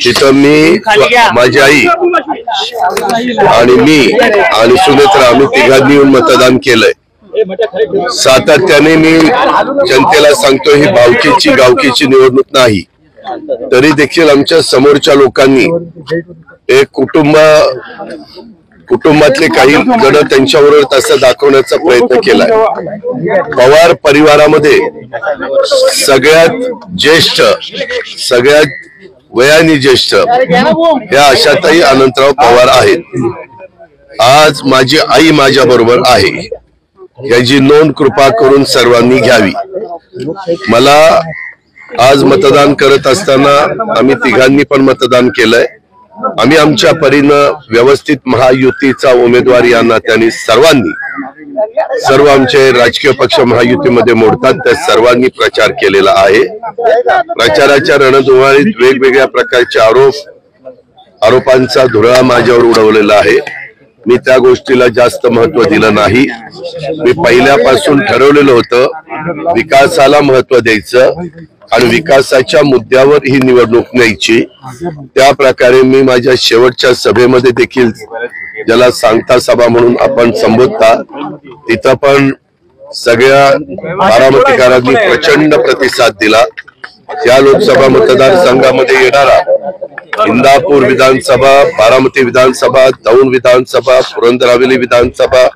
तिथं मी, माझी आई आणि मी आणि सुनेत्रा आम्ही तिघांनी येऊन मतदान केलंय। सातत्याने मी जनतेला सांगतो ही भावकीची गावकीची निवडणूक नाही, तरी देखील आमच्या समोरच्या लोकांनी एक कुटुंबातले काही जण त्यांच्याबरोबर तसं दाखवण्याचा प्रयत्न केलाय। पवार परिवारामध्ये सगळ्यात ज्येष्ठ, सगळ्यात वयाने ज्येष्ठ या आशाताई अनंतराव पवार आहेत। आज माझी आई माझ्या बरोबर आहे, याची नोंद कृपा करून सर्वांनी घ्यावी। मला आज मतदान करत असताना आम्ही तिघांनी पण मतदान केलंय। आम्ही आमच्या परीनं व्यवस्थित महायुतीचा उमेदवार या नात्याने सर्व आमचे राजकीय पक्ष महायुतीमध्ये मोडतात त्या सर्वांनी प्रचार केलेला आहे। प्रचाराच्या रणधुमाळीत वेगवेगळ्या प्रकारचे आरोपांचा धुरळा माझ्यावर उडवलेला आहे। मी त्या गोष्टीला जास्त महत्व दिलं नाही। मी पहिल्यापासून ठरवलेलं होतं विकासाला महत्व द्यायचं आणि विकासाच्या मुद्द्यावर ही निवडणूक न्यायची। त्या प्रकारे मी माझ्या शेवटच्या सभेमध्ये देखील, ज्याला सांगता सभा म्हणून आपण संबोधता, तिथं पण सगळ्या बारामतीकरांनी प्रचंड प्रतिसाद दिला। त्या लोकसभा मतदारसंघामध्ये येणारा इंदापूर विधानसभा, बारामती विधानसभा, दौंड विधानसभा, पुरंदर हवेली विधानसभा,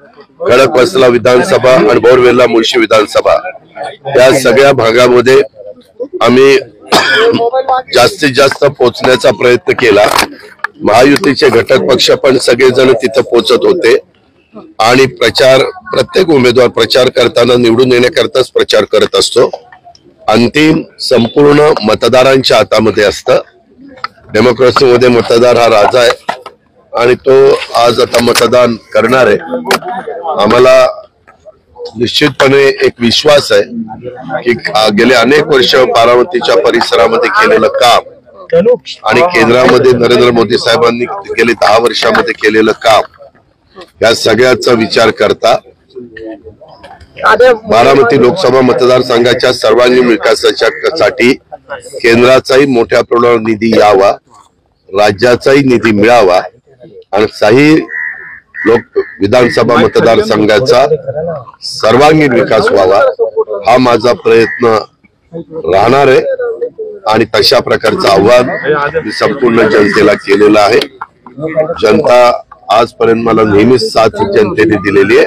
खडकवासला विधानसभा आणि बोरवेल्ला मुळशी विधानसभा, त्या सगळ्या भागामध्ये आम्ही जास्तीत जास्त पोहोचण्याचा प्रयत्न केला। महायुतीचे घटक पक्ष पण सगळेजण तिथं पोहोचत होते आणि प्रत्येक उमेदवार प्रचार करताना निवडून येण्याकरताच प्रचार करत असतो। अंतिम संपूर्ण मतदारांच्या हातामध्ये असतं। डेमोक्रेसीमध्ये मतदार हा राजा आहे आणि तो आज आता मतदान करणार आहे। आम्हाला निश्चितपणे एक विश्वास आहे की गेले अनेक वर्ष बारामतीच्या परिसरामध्ये केलेलं काम आणि केंद्रामध्ये नरेंद्र मोदी साहेबांनी गेले 10 वर्षामध्ये केलेलं काम, या सगळ्याचा विचार करता बारामती लोकसभा मतदारसंघाच्या सर्वांगीण विकासासाठी केंद्राचाही मोठ्या प्रमाणावर निधी यावा, राज्याचाही निधी मिळावा आणि काही विधानसभा मतदारसंघाचा सर्वांगीण विकास व्हावा, हा माझा प्रयत्न राहणार आहे। आणि तशा प्रकारचं आव्हान मी संपूर्ण जनतेला केलेलं आहे। जनता आजपर्यंत मला नेहमीच साथ जनतेने दिलेली आहे,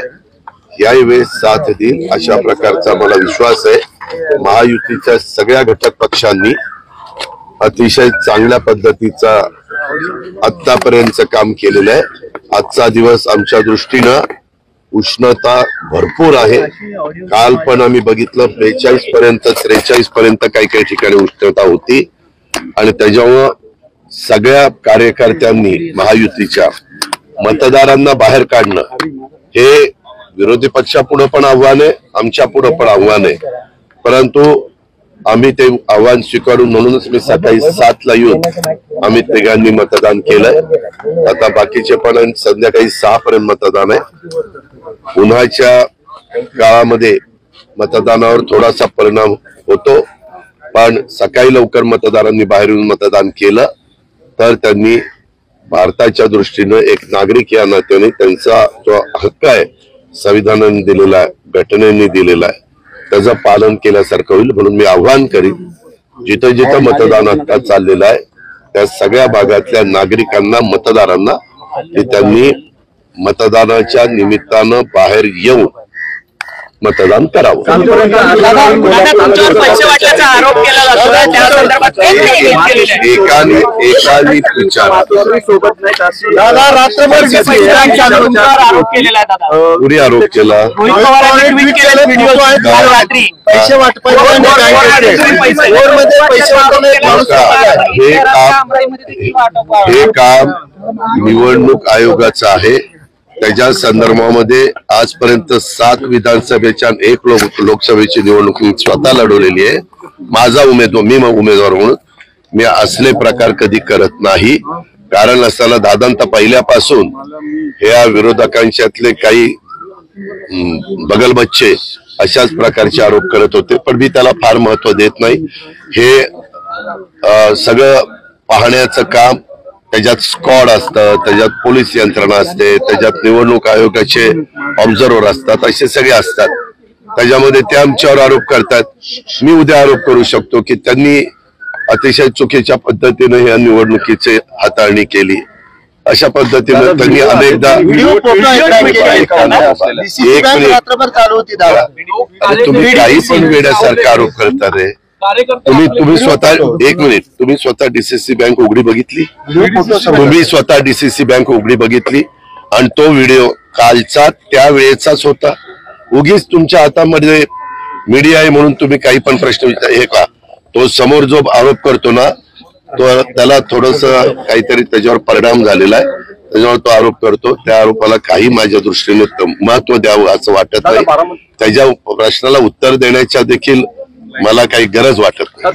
याही वेळेस साथ देईल अशा प्रकारचा मला विश्वास आहे। महायुतीच्या सगळ्या घटक पक्षांनी अतिशय चांगल्या पद्धतीचा आतापर्यंत काम केलेलं आहे। आजचा दिवस आमच्या दृष्टीनं उष्णता भरपूर आहे। काल पण आम्ही बघितलं 42 पर्यंत 43 पर्यंत काही ठिकाणी उष्णता होती आणि त्याच्यामुळं सगळ्या कार्यकर्त्यांनी महायुतीच्या मतदारांना बाहेर काढणं हे विरोधी पक्षापुढे पण आव्हान आहे, आमच्या पुढे पण आव्हान आहे, परंतु आम्ही ते आव्हान स्वीकारून म्हणूनच मी सकाळी 7 ला येऊन आम्ही तिघांनी मतदान केलंय। आता बाकीचे पण संध्याकाळी 6 पर्यंत मतदान आहे। उन्हाच्या काळामध्ये मतदानावर थोडासा परिणाम होतो, पण सकाळी लवकर मतदारांनी बाहेर येऊन मतदान केलं तर त्यांनी भारताच्या दृष्टीने एक नागरिक या नात्याने त्यांचा जो हक्क आहे संविधानाने दिलेला आहे, घटनेने दिलेला आहे, त्याचं पालन केल्यासारखं होईल। म्हणून मी आव्हान करीन, जिथं जिथं मतदान आता चाललेलं आहे त्या सगळ्या भागातल्या नागरिकांना, मतदारांना की त्यांनी मतदानाच्या निमित्तानं बाहेर येऊन मतदान करावं। एकाने विचार पुरी आरोप केला, हे काम निवडणूक आयोगाचं आहे। त्याच्या संदर्भामध्ये आजपर्यंत 7 विधानसभेच्या 1 लोकसभेची निवडणूक स्वतः लढवलेली आहे। माझा उमेदवार म्हणून मी असले प्रकार कधी करत नाही, कारण असताना दादांता पहिल्यापासून ह्या विरोधकांच्यातले काही बगलबच्चे अशाच प्रकारचे आरोप करत होते, पण मी त्याला फार महत्व देत नाही। हे सगळं पाहण्याचं काम, त्याच्यात स्क्वॉड असतं, त्याच्यात पोलीस यंत्रणा असते, त्याच्यात निवडणूक आयोगाचे ऑब्झर्व्हर असतात, असे सगळे असतात. त्याच्यामध्ये ते आमच्यावर आरोप करतात. मी उद्या आरोप करू शकतो की त्यांनी अतिशय चुकीच्या पद्धतीने या निवडणुकीची हाताळणी केली. अशा पद्धतीने त्यांनी अनेकदा तुम्ही काही पण वेड्यासारखा आरोप करता रे. तुम्ही स्वतः डीसीसी बँक उघडी बघितली, तुम्ही स्वतः डीसीसी बँक उघडी बघितली आणि तो व्हिडिओ कालचा त्या वेळेचाच होता. उगीच तुमच्या हातामध्ये मीडिया आहे म्हणून तुम्ही काही पण प्रश्न विचार. हे का तो समोर जो आरोप करतो ना, तो त्याला थोडस काहीतरी त्याच्यावर परिणाम झालेला आहे, त्याच्यावर तो आरोप करतो. त्या आरोपाला काही माझ्या दृष्टीने महत्व द्यावं असं वाटत नाही. त्याच्या प्रश्नाला उत्तर देण्याच्या देखील मला काही गरज वाटत नाही.